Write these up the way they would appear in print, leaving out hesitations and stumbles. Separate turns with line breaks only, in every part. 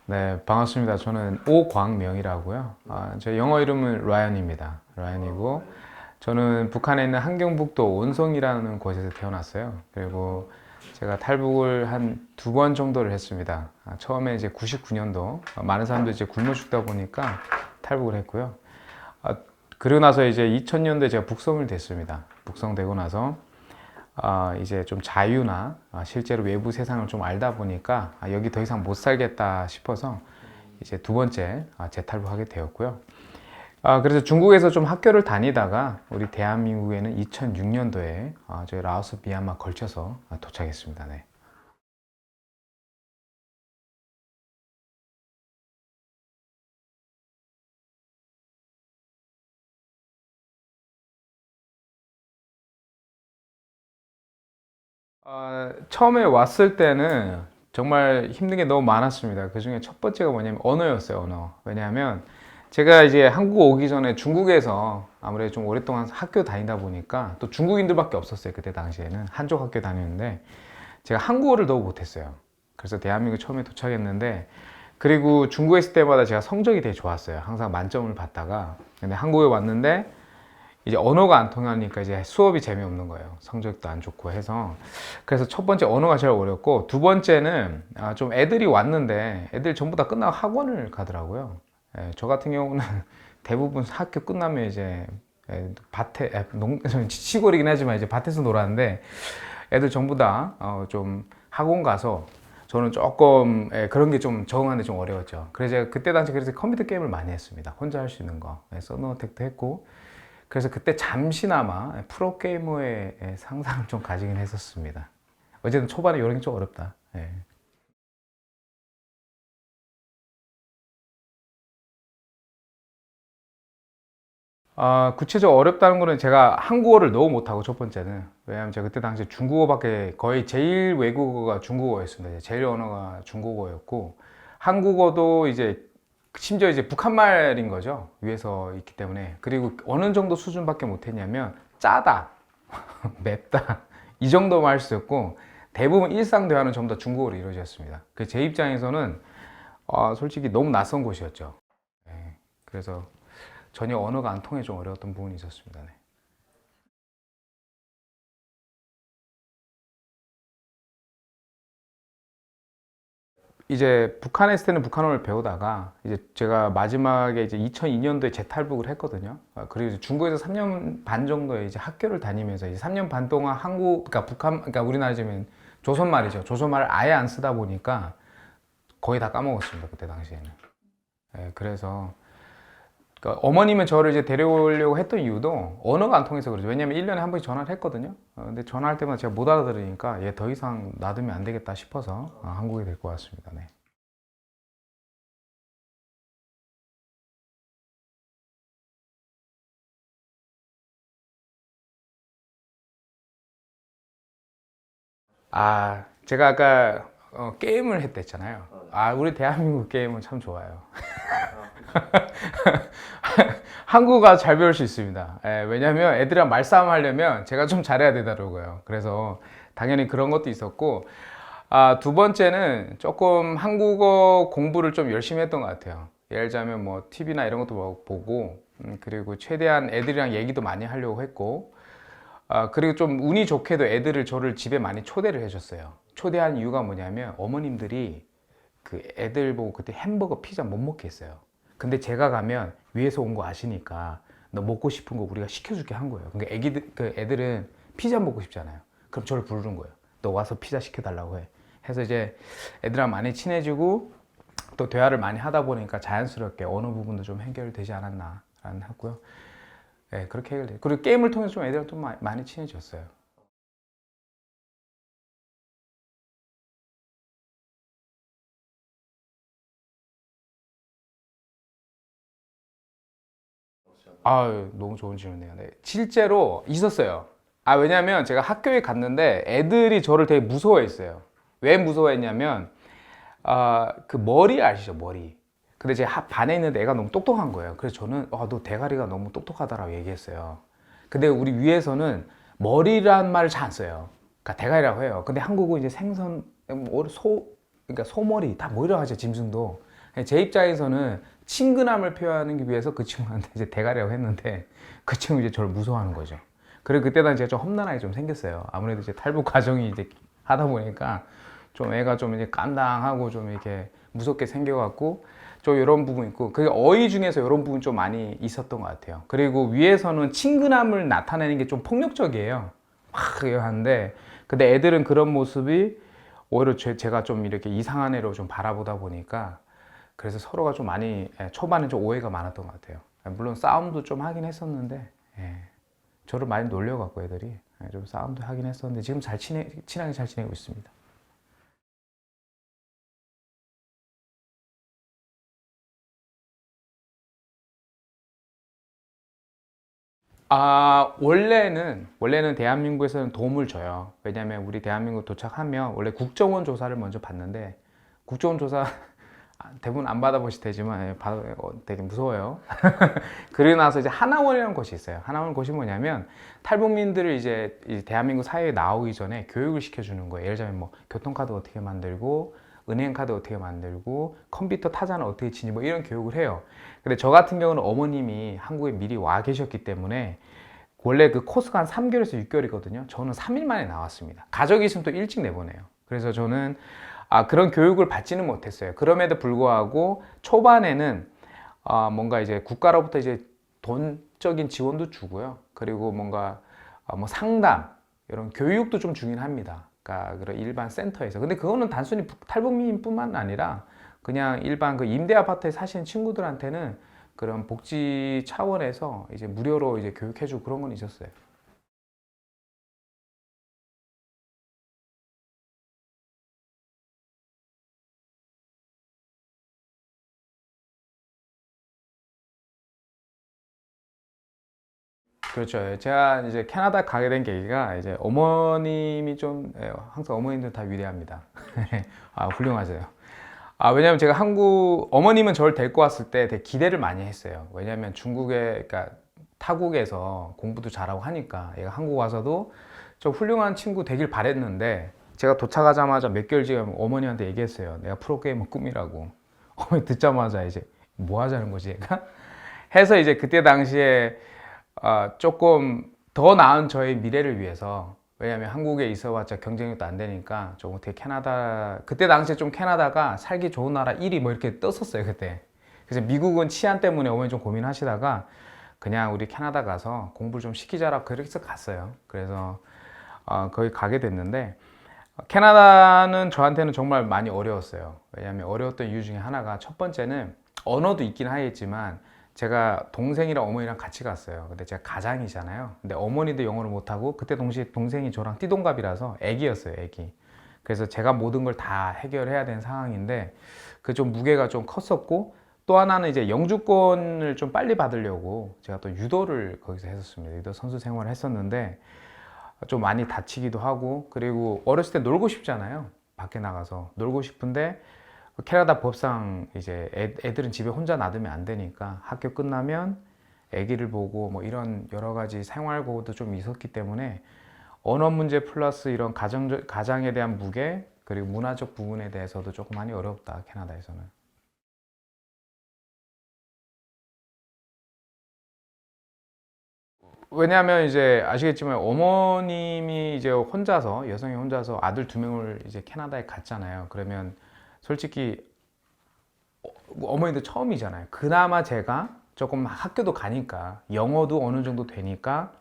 네, 반갑습니다. 저는 오광명이라고요. 제 영어 이름은 라이언입니다. 라이언이고, 저는 북한에 있는 함경북도 온성이라는 곳에서 태어났어요. 그리고 제가 탈북을 한 두 번 정도를 했습니다. 처음에 이제 99년도, 많은 사람들이 이제 굶어 죽다 보니까 탈북을 했고요. 아, 그러고 나서 이제 2000년도에 제가 북송을 됐습니다. 북송되고 나서 이제 좀 자유나 실제로 외부 세상을 좀 알다 보니까 여기 더 이상 못 살겠다 싶어서 이제 두 번째 재탈북하게 되었고요. 그래서 중국에서 좀 학교를 다니다가 우리 대한민국에는 2006년도에 저희 라오스, 미얀마 걸쳐서 도착했습니다. 네. 처음에 왔을 때는 정말 힘든 게 너무 많았습니다. 그 중에 첫 번째가 뭐냐면 언어였어요, 언어. 왜냐하면 제가 이제 한국 오기 전에 중국에서 아무래도 좀 오랫동안 학교 다니다 보니까 또 중국인들밖에 없었어요. 그때 당시에는 한족 학교 다녔는데 제가 한국어를 너무 못했어요. 그래서 대한민국 처음에 도착했는데 그리고 중국에 있을 때마다 제가 성적이 되게 좋았어요. 항상 만점을 받다가 근데 한국에 왔는데 이제 언어가 안 통하니까 이제 수업이 재미없는 거예요. 성적도 안 좋고 해서. 그래서 첫 번째 언어가 제일 어렵고 두 번째는 좀 애들이 왔는데 애들 전부 다 끝나고 학원을 가더라고요. 저 같은 경우는 대부분 학교 끝나면 이제 밭에 시골이긴 하지만 이제 밭에서 놀았는데 애들 전부 다 좀 학원 가서 저는 조금 그런 게 좀 적응하는데 좀 어려웠죠. 그래서 제가 그때 당시 그래서 컴퓨터 게임을 많이 했습니다. 혼자 할 수 있는 거. 서너텍도 했고 그래서 그때 잠시나마 프로게이머의 상상을 좀 가지긴 했었습니다. 어쨌든 초반에 이런 게 좀 어렵다. 예. 구체적으로 어렵다는 거는 제가 한국어를 너무 못하고 첫 번째는 왜냐하면 제가 그때 당시에 중국어밖에 거의 제일 외국어가 중국어였습니다. 제일 언어가 중국어였고 한국어도 이제 심지어 이제 북한말인 거죠. 위에서 있기 때문에 그리고 어느 정도 수준밖에 못했냐면 짜다 맵다 이 정도만 할 수 있었고 대부분 일상 대화는 전부 다 중국어로 이루어졌습니다. 그 제 입장에서는 솔직히 너무 낯선 곳이었죠. 네. 그래서 전혀 언어가 안 통해 좀 어려웠던 부분이 있었습니다. 네. 이제 북한에 있을 때는 북한어를 배우다가 이제 제가 마지막에 이제 2002년도에 재탈북을 했거든요. 그리고 이제 중국에서 3년 반 정도의 이제 학교를 다니면서 이제 3년 반 동안 그러니까 그러니까 우리나라 지금 조선말이죠. 조선말을 아예 안 쓰다 보니까 거의 다 까먹었습니다. 그때 당시에는. 예, 그래서 그러니까 어머님은 저를 이제 데려오려고 했던 이유도 언어가 안 통해서 그러죠. 왜냐면 1년에 한 번씩 전화를 했거든요. 근데 전화할 때마다 제가 못 알아들으니까 얘 더 이상 놔두면 안 되겠다 싶어서 한국에 데리고 왔습니다. 네. 제가 아까 게임을 했댔잖아요. 우리 대한민국 게임은 참 좋아요. 한국어 잘 배울 수 있습니다. 왜냐면 애들이랑 말싸움 하려면 제가 좀 잘해야 되더라고요. 그래서 당연히 그런 것도 있었고, 두 번째는 조금 한국어 공부를 좀 열심히 했던 것 같아요. 예를 들자면 뭐 TV나 이런 것도 보고, 그리고 최대한 애들이랑 얘기도 많이 하려고 했고, 그리고 좀 운이 좋게도 애들을 저를 집에 많이 초대를 해줬어요. 초대한 이유가 뭐냐면 어머님들이 그 애들 보고 그때 햄버거, 피자 못 먹게 했어요. 근데 제가 가면 위에서 온 거 아시니까 너 먹고 싶은 거 우리가 시켜줄게 한 거예요. 그러니까 그 애들은 피자 먹고 싶잖아요. 그럼 저를 부르는 거예요. 너 와서 피자 시켜달라고 해. 해서 이제 애들이랑 많이 친해지고 또 대화를 많이 하다 보니까 자연스럽게 어느 부분도 좀 해결되지 않았나라는 하고요. 네, 그렇게 해결돼요. 그리고 게임을 통해서 좀 애들이랑 좀 많이 친해졌어요. 너무 좋은 질문이네요. 네. 실제로 있었어요. 왜냐면 제가 학교에 갔는데 애들이 저를 되게 무서워했어요. 왜 무서워했냐면, 그 머리 아시죠? 머리. 근데 제 반에 있는 애가 너무 똑똑한 거예요. 그래서 저는, 너 대가리가 너무 똑똑하다라고 얘기했어요. 근데 우리 위에서는 머리란 말을 잘 안 써요. 그러니까 대가리라고 해요. 근데 한국은 이제 생선, 그러니까 소머리, 다 뭐이라고 하죠, 짐승도. 제 입장에서는 친근함을 표현하기 위해서 그 친구한테 이제 대가리라고 했는데 그 친구 이제 저를 무서워하는 거죠. 그리고 그때 당시에 좀 험난하게 좀 생겼어요. 아무래도 이제 탈북 과정이 이제 하다 보니까 좀 애가 좀 이제 깜당하고 좀 이렇게 무섭게 생겨갖고 좀 이런 부분 있고, 그게 어휘 중에서 이런 부분 좀 많이 있었던 것 같아요. 그리고 위에서는 친근함을 나타내는 게 좀 폭력적이에요. 막 하는데, 근데 애들은 그런 모습이 오히려 제가 좀 이렇게 이상한 애로 좀 바라보다 보니까 그래서 서로가 좀 많이 초반에 좀 오해가 많았던 것 같아요. 물론 싸움도 좀 하긴 했었는데, 저를 많이 놀려갖고 애들이 좀 싸움도 하긴 했었는데 지금 친하게 잘 지내고 있습니다. 원래는 대한민국에서는 도움을 줘요. 왜냐하면 우리 대한민국 도착하면 원래 국정원 조사를 먼저 받는데, 국정원 조사 대부분 안 받아보실 테지만 되게 무서워요. 그러고 나서 이제 하나원이라는 곳이 있어요. 하나원 곳이 뭐냐면 탈북민들을 이제 대한민국 사회에 나오기 전에 교육을 시켜주는 거예요. 예를 들자면 뭐 교통카드 어떻게 만들고, 은행카드 어떻게 만들고, 컴퓨터 타자는 어떻게 치니, 뭐 이런 교육을 해요. 근데 저 같은 경우는 어머님이 한국에 미리 와 계셨기 때문에 원래 그 코스가 한 3개월에서 6개월이거든요. 저는 3일 만에 나왔습니다. 가족이 있으면 또 일찍 내보내요. 그래서 저는 그런 교육을 받지는 못했어요. 그럼에도 불구하고 초반에는 뭔가 이제 국가로부터 이제 돈적인 지원도 주고요. 그리고 뭔가 뭐 상담, 이런 교육도 좀 주긴 합니다. 그러니까 그런 일반 센터에서. 근데 그거는 단순히 탈북민뿐만 아니라 그냥 일반 그 임대 아파트에 사시는 친구들한테는 그런 복지 차원에서 이제 무료로 이제 교육해주고 그런 건 있었어요. 그렇죠. 제가 이제 캐나다 가게 된 계기가 이제 어머님이 좀 항상 어머님들 다 위대합니다. 훌륭하세요. 왜냐면 제가 어머님은 저를 데리고 왔을 때 되게 기대를 많이 했어요. 왜냐면 그러니까 타국에서 공부도 잘하고 하니까 얘가 한국 와서도 좀 훌륭한 친구 되길 바랬는데, 제가 도착하자마자 몇 개월 뒤에 어머니한테 얘기했어요. 내가 프로게이머 꿈이라고. 어머니 듣자마자 이제 뭐 하자는 거지 얘가? 해서 이제 그때 당시에 조금 더 나은 저의 미래를 위해서, 왜냐하면 한국에 있어봤자 경쟁력도 안 되니까 좀 어떻게 그때 당시에 좀 캐나다가 살기 좋은 나라 1위 뭐 이렇게 떴었어요 그때. 그래서 미국은 치안 때문에 어머니 좀 고민하시다가 그냥 우리 캐나다 가서 공부를 좀 시키자라고 그렇게 해서 갔어요. 그래서 거기 가게 됐는데, 캐나다는 저한테는 정말 많이 어려웠어요. 왜냐하면 어려웠던 이유 중에 하나가, 첫 번째는 언어도 있긴 하겠지만 제가 동생이랑 어머니랑 같이 갔어요. 근데 제가 가장이잖아요. 근데 어머니도 영어를 못하고, 그때 동시에 동생이 저랑 띠동갑이라서 애기였어요, 애기. 그래서 제가 모든 걸 다 해결해야 되는 상황인데 그 좀 무게가 좀 컸었고, 또 하나는 이제 영주권을 좀 빨리 받으려고 제가 또 유도를 거기서 했었습니다. 유도 선수 생활을 했었는데 좀 많이 다치기도 하고, 그리고 어렸을 때 놀고 싶잖아요. 밖에 나가서 놀고 싶은데 캐나다 법상 이제 애들은 집에 혼자 놔두면 안 되니까 학교 끝나면 애기를 보고 뭐 이런 여러 가지 생활고도 좀 있었기 때문에 언어 문제 플러스 이런 가장에 대한 무게, 그리고 문화적 부분에 대해서도 조금 많이 어렵다, 캐나다에서는. 왜냐하면 이제 아시겠지만 어머님이 이제 혼자서, 여성이 혼자서 아들 2명을 이제 캐나다에 갔잖아요. 그러면 솔직히 어머니도 처음이잖아요. 그나마 제가 조금 학교도 가니까 영어도 어느 정도 되니까,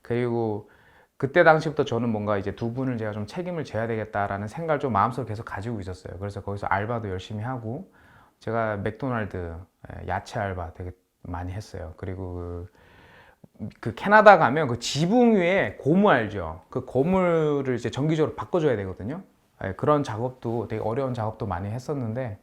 그리고 그때 당시부터 저는 뭔가 이제 두 분을 제가 좀 책임을 져야 되겠다라는 생각을 좀 마음속으로 계속 가지고 있었어요. 그래서 거기서 알바도 열심히 하고, 제가 맥도날드 야채 알바 되게 많이 했어요. 그리고 그 캐나다 가면 그 지붕 위에 고무 알죠? 그 고무를 이제 정기적으로 바꿔줘야 되거든요. 그런 작업도 되게 어려운 작업도 많이 했었는데,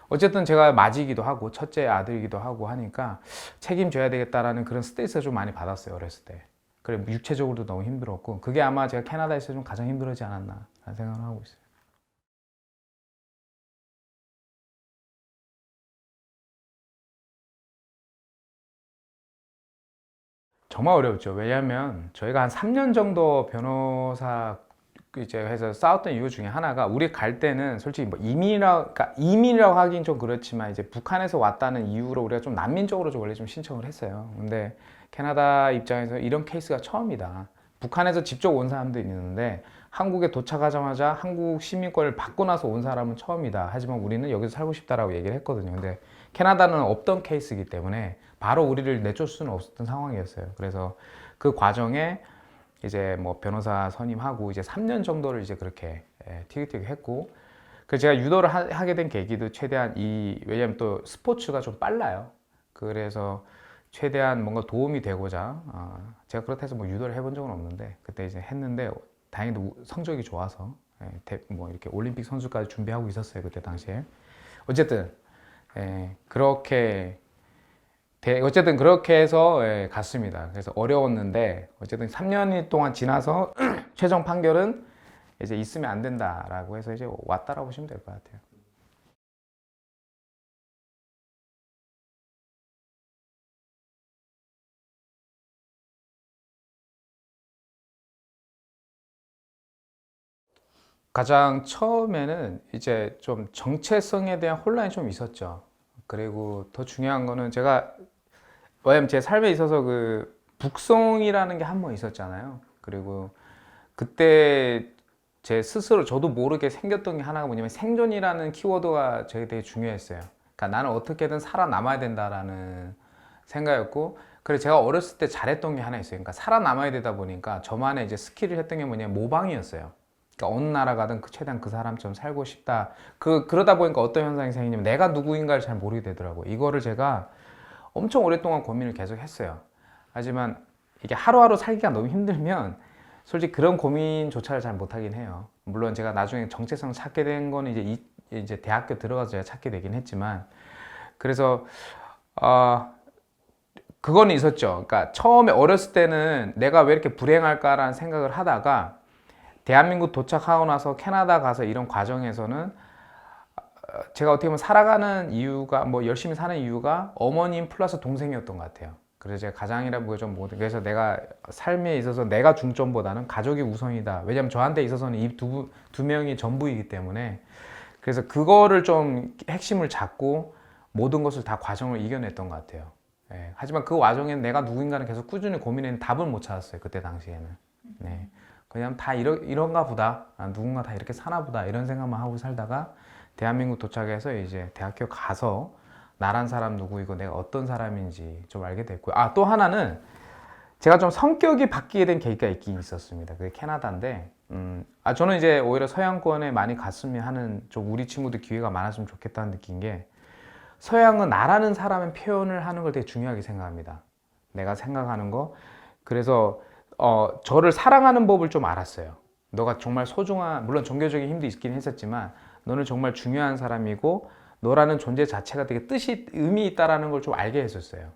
어쨌든 제가 맞이기도 하고 첫째 아들이기도 하고 하니까 책임져야 되겠다라는 그런 스트레스를 좀 많이 받았어요, 어렸을 때. 그래, 육체적으로도 너무 힘들었고, 그게 아마 제가 캐나다에서 좀 가장 힘들었지 않았나 라는 생각을 하고 있어요. 정말 어려웠죠. 왜냐하면 저희가 한 3년 정도 변호사 이제 해서 싸웠던 이유 중에 하나가 우리 갈 때는 솔직히 뭐 그러니까 이민이라고 하긴 좀 그렇지만 이제 북한에서 왔다는 이유로 우리가 좀 난민적으로 좀 원래 좀 신청을 했어요. 근데 캐나다 입장에서 이런 케이스가 처음이다. 북한에서 직접 온 사람도 있는데 한국에 도착하자마자 한국 시민권을 받고 나서 온 사람은 처음이다. 하지만 우리는 여기서 살고 싶다라고 얘기를 했거든요. 근데 캐나다는 없던 케이스이기 때문에 바로 우리를 내쫓을 수는 없었던 상황이었어요. 그래서 그 과정에 이제 뭐 변호사 선임하고 이제 3년 정도를 이제 그렇게 티격태격 했고, 그 제가 유도를 하게 된 계기도 최대한 왜냐면 또 스포츠가 좀 빨라요. 그래서 최대한 뭔가 도움이 되고자 제가 그렇다 해서 뭐 유도를 해본 적은 없는데 그때 이제 했는데 다행히도 성적이 좋아서 뭐 이렇게 올림픽 선수까지 준비하고 있었어요 그때 당시에. 어쨌든 어쨌든 그렇게 해서 갔습니다. 그래서 어려웠는데 어쨌든 3년 동안 지나서 최종 판결은 이제 있으면 안 된다라고 해서 이제 왔다라고 보시면 될 것 같아요. 가장 처음에는 이제 좀 정체성에 대한 혼란이 좀 있었죠. 그리고 더 중요한 거는 왜냐면 제 삶에 있어서 그 북송이라는 게 한 번 있었잖아요. 그리고 그때 제 스스로 저도 모르게 생겼던 게 하나가 뭐냐면 생존이라는 키워드가 저에게 되게 중요했어요. 그러니까 나는 어떻게든 살아남아야 된다라는 생각이었고, 그래서 제가 어렸을 때 잘했던 게 하나 있어요. 그러니까 살아남아야 되다 보니까 저만의 이제 스킬을 했던 게 뭐냐면 모방이었어요. 그러니까 어느 나라 가든 최대한 그 사람처럼 살고 싶다. 그러다 보니까 어떤 현상이 생기냐면 내가 누구인가를 잘 모르게 되더라고요. 이거를 제가 엄청 오랫동안 고민을 계속 했어요. 하지만 이게 하루하루 살기가 너무 힘들면 솔직히 그런 고민조차를 잘 못하긴 해요. 물론 제가 나중에 정체성을 찾게 된 거는 이제 대학교 들어가서 제가 찾게 되긴 했지만, 그래서 그거는 있었죠. 그러니까 처음에 어렸을 때는 내가 왜 이렇게 불행할까라는 생각을 하다가 대한민국 도착하고 나서 캐나다 가서 이런 과정에서는 제가 어떻게 보면 살아가는 이유가 뭐 열심히 사는 이유가 어머님 플러스 동생이었던 것 같아요. 그래서 제가 가장이라는 게 좀 모든 그래서 내가 삶에 있어서 내가 중점보다는 가족이 우선이다. 왜냐하면 저한테 있어서는 이 두 명이 전부이기 때문에. 그래서 그거를 좀 핵심을 잡고 모든 것을 다 과정을 이겨냈던 것 같아요. 하지만 그 와중에 내가 누구인가는 계속 꾸준히 고민했는데 답은 못 찾았어요. 그때 당시에는. 네. 그냥 다 이런가 보다. 누군가 다 이렇게 사나 보다. 이런 생각만 하고 살다가 대한민국 도착해서 이제 대학교 가서 나란 사람 누구이고 내가 어떤 사람인지 좀 알게 됐고요. 또 하나는 제가 좀 성격이 바뀌게 된 계기가 있긴 있었습니다. 그게 캐나다인데, 저는 이제 오히려 서양권에 많이 갔으면 하는 좀 우리 친구들 기회가 많았으면 좋겠다는 느낀 게, 서양은 나라는 사람의 표현을 하는 걸 되게 중요하게 생각합니다. 내가 생각하는 거. 그래서 저를 사랑하는 법을 좀 알았어요. 너가 정말 물론 종교적인 힘도 있긴 했었지만 너는 정말 중요한 사람이고 너라는 존재 자체가 되게 의미 있다라는 걸 좀 알게 했었어요.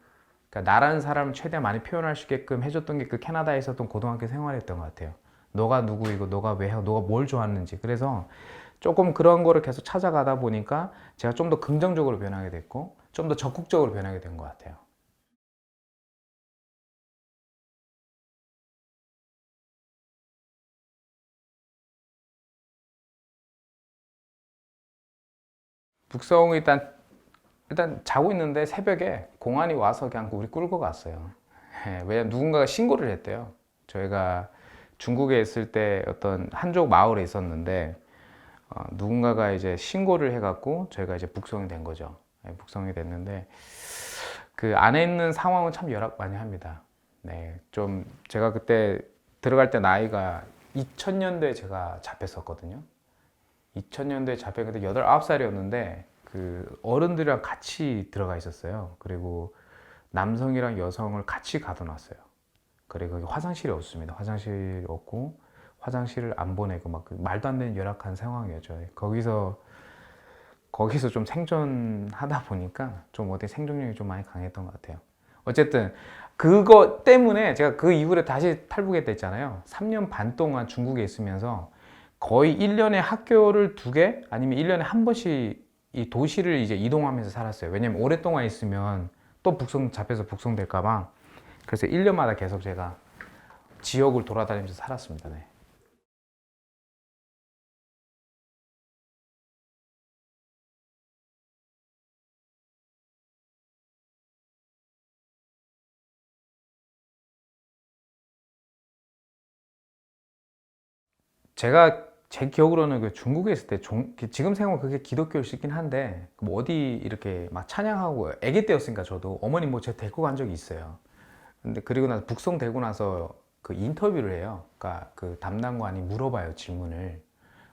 그러니까 나라는 사람을 최대한 많이 표현할 수 있게끔 해줬던 게 그 캐나다에 있었던 고등학교 생활이었던 것 같아요. 너가 누구이고 너가 왜 하고 너가 뭘 좋아하는지. 그래서 조금 그런 거를 계속 찾아가다 보니까 제가 좀 더 긍정적으로 변하게 됐고 좀 더 적극적으로 변하게 된 것 같아요. 북성은 일단 자고 있는데 새벽에 공안이 와서 그냥 우리 끌고 갔어요. 왜냐면 누군가가 신고를 했대요. 저희가 중국에 있을 때 어떤 한족 마을에 있었는데 누군가가 이제 신고를 해갖고 저희가 이제 북송이 된 거죠. 북송이 됐는데 그 안에 있는 상황은 참 열악 많이 합니다. 네, 좀 제가 그때 들어갈 때 나이가 2000년대에 제가 잡혔었거든요. 2000년대에 잡혔는데 8, 9살이었는데 그 어른들이랑 같이 들어가 있었어요. 그리고 남성이랑 여성을 같이 가둬놨어요. 그리고 거기 화장실이 없습니다. 화장실이 없고 화장실을 안 보내고 막 말도 안 되는 열악한 상황이었죠. 거기서 좀 생존하다 보니까 좀 어떻게 생존력이 좀 많이 강했던 것 같아요. 어쨌든 그거 때문에 제가 그 이후에 다시 탈북했댔잖아요. 3년 반 동안 중국에 있으면서 거의 1년에 학교를 2개 아니면 1년에 한 번씩 이 도시를 이제 이동하면서 살았어요. 왜냐면 오랫동안 있으면 또 잡혀서 북송될까 봐. 그래서 1년마다 계속 제가 지역을 돌아다니면서 살았습니다. 네. 제가 제 기억으로는 그 중국에 있을 때 지금 생각하면 그게 기독교이긴 한데 뭐 어디 이렇게 막 찬양하고 아기 때였으니까 저도 어머님 뭐 제가 데리고 간 적이 있어요. 근데 그리고 나서 북송되고 나서 그 인터뷰를 해요. 그러니까 그 담당관이 물어봐요, 질문을.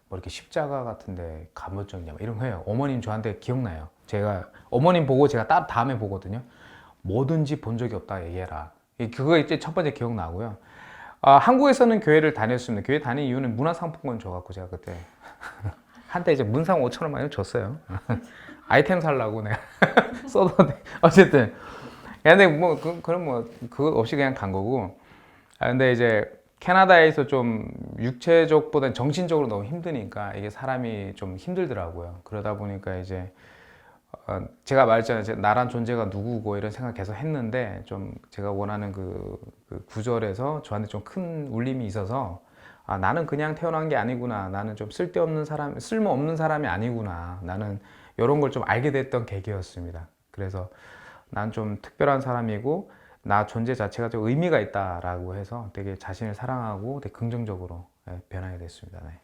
뭐 이렇게 십자가 같은데 가본 적 있냐 뭐 이런 거 해요. 어머님 저한테 기억나요. 제가 어머님 보고 제가 다음에 보거든요. 뭐든지 본 적이 없다 얘기해라. 그거 이제 첫 번째 기억나고요. 한국에서는 교회를 다녔습니다. 교회 다닌 이유는 문화상품권 줘갖고 제가 그때 한때 이제 문상 5천 원만 줬어요. 아이템 살라고 내가 써도 돼. 어쨌든. 근데 뭐 그럼 뭐 그거 없이 그냥 간 거고. 근데 이제 캐나다에서 좀 육체적보다는 정신적으로 너무 힘드니까 이게 사람이 좀 힘들더라고요. 그러다 보니까 이제 제가 말했잖아요. 나란 존재가 누구고 이런 생각 계속 했는데 좀 제가 원하는 그 구절에서 저한테 좀 큰 울림이 있어서 나는 그냥 태어난 게 아니구나. 나는 좀 쓸데없는 사람, 쓸모없는 사람이 아니구나. 나는 이런 걸 좀 알게 됐던 계기였습니다. 그래서 난 좀 특별한 사람이고 나 존재 자체가 좀 의미가 있다라고 해서 되게 자신을 사랑하고 되게 긍정적으로 변하게 됐습니다. 네.